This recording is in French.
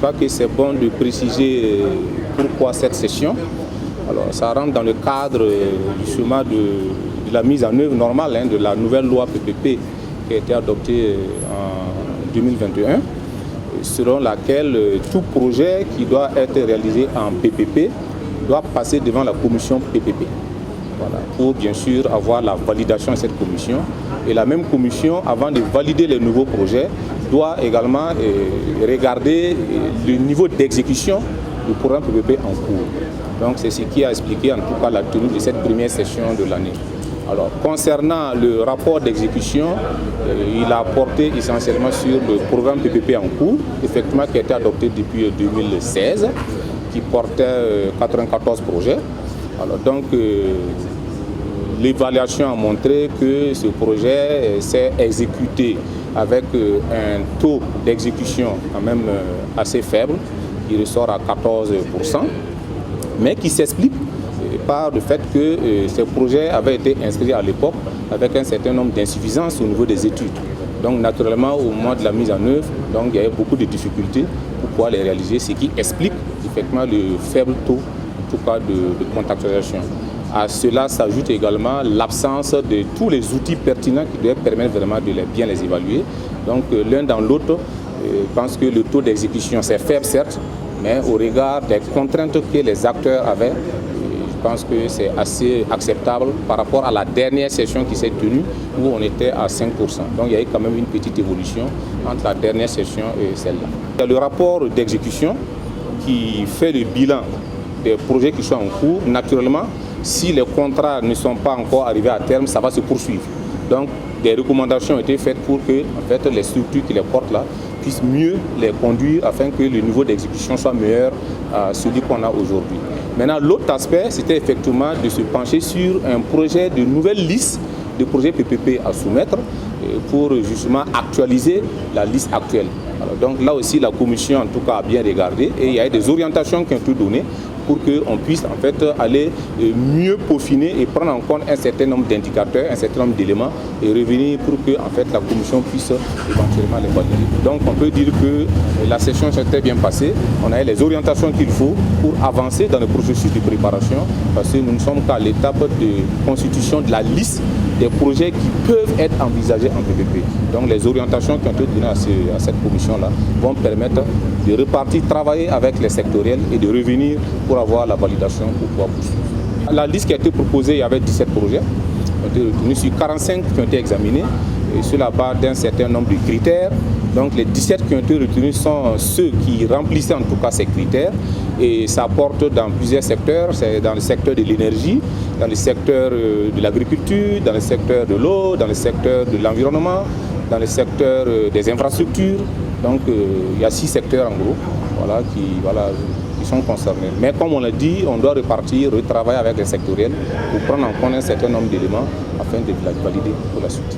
crois que c'est bon de préciser pourquoi cette session. Alors, ça rentre dans le cadre justement de la mise en œuvre normale de la nouvelle loi PPP qui a été adoptée en 2021, selon laquelle tout projet qui doit être réalisé en PPP doit passer devant la commission PPP. Voilà, pour bien sûr avoir la validation de cette commission. Et la même commission, avant de valider les nouveaux projets, doit également regarder le niveau d'exécution du programme PPP en cours. Donc c'est ce qui a expliqué en tout cas la tenue de cette première session de l'année. Alors concernant le rapport d'exécution, il a porté essentiellement sur le programme PPP en cours, effectivement qui a été adopté depuis 2016, qui portait 94 projets. Alors donc l'évaluation a montré que ce projet s'est exécuté avec un taux d'exécution quand même assez faible, qui ressort à 14%, mais qui s'explique par le fait que ces projets avaient été inscrits à l'époque avec un certain nombre d'insuffisances au niveau des études. Donc naturellement au moment de la mise en œuvre, donc, il y avait beaucoup de difficultés pour pouvoir les réaliser, ce qui explique effectivement le faible taux en tout cas de contractualisation. À cela s'ajoute également l'absence de tous les outils pertinents qui doivent permettre vraiment de bien les évaluer. Donc l'un dans l'autre, je pense que le taux d'exécution c'est faible certes, mais au regard des contraintes que les acteurs avaient, je pense que c'est assez acceptable par rapport à la dernière session qui s'est tenue où on était à 5%. Donc il y a eu quand même une petite évolution entre la dernière session et celle-là. Il y a le rapport d'exécution qui fait le bilan des projets qui sont en cours. Naturellement, si les contrats ne sont pas encore arrivés à terme, ça va se poursuivre. Donc, des recommandations ont été faites pour que en fait, les structures qui les portent là puissent mieux les conduire afin que le niveau d'exécution soit meilleur à celui qu'on a aujourd'hui. Maintenant, l'autre aspect, c'était effectivement de se pencher sur un projet de nouvelle liste de projets PPP à soumettre pour justement actualiser la liste actuelle. Alors, donc là aussi, la commission en tout cas a bien regardé et il y a des orientations qui ont été données pour qu'on puisse en fait aller mieux peaufiner et prendre en compte un certain nombre d'indicateurs, un certain nombre d'éléments et revenir pour que en fait, la commission puisse éventuellement les valider. Donc on peut dire que la session s'est très bien passée, on a eu les orientations qu'il faut pour avancer dans le processus de préparation parce que nous ne sommes qu'à l'étape de constitution de la liste des projets qui peuvent être envisagés en PPP. Donc les orientations qui ont été données à cette commission-là vont permettre de repartir, travailler avec les sectoriels et de revenir pour avoir la validation pour pouvoir poursuivre. La liste qui a été proposée, il y avait 17 projets, qui ont été retenus sur 45 qui ont été examinés et sur la base d'un certain nombre de critères. Donc les 17 qui ont été retenus sont ceux qui remplissaient en tout cas ces critères et ça porte dans plusieurs secteurs, c'est dans le secteur de l'énergie, dans le secteur de l'agriculture, dans le secteur de l'eau, dans le secteur de l'environnement, dans le secteur des infrastructures. Donc il y a 6 secteurs en gros qui sont concernés. Mais comme on l'a dit, on doit retravailler avec les sectoriels pour prendre en compte un certain nombre d'éléments afin de la valider pour la suite.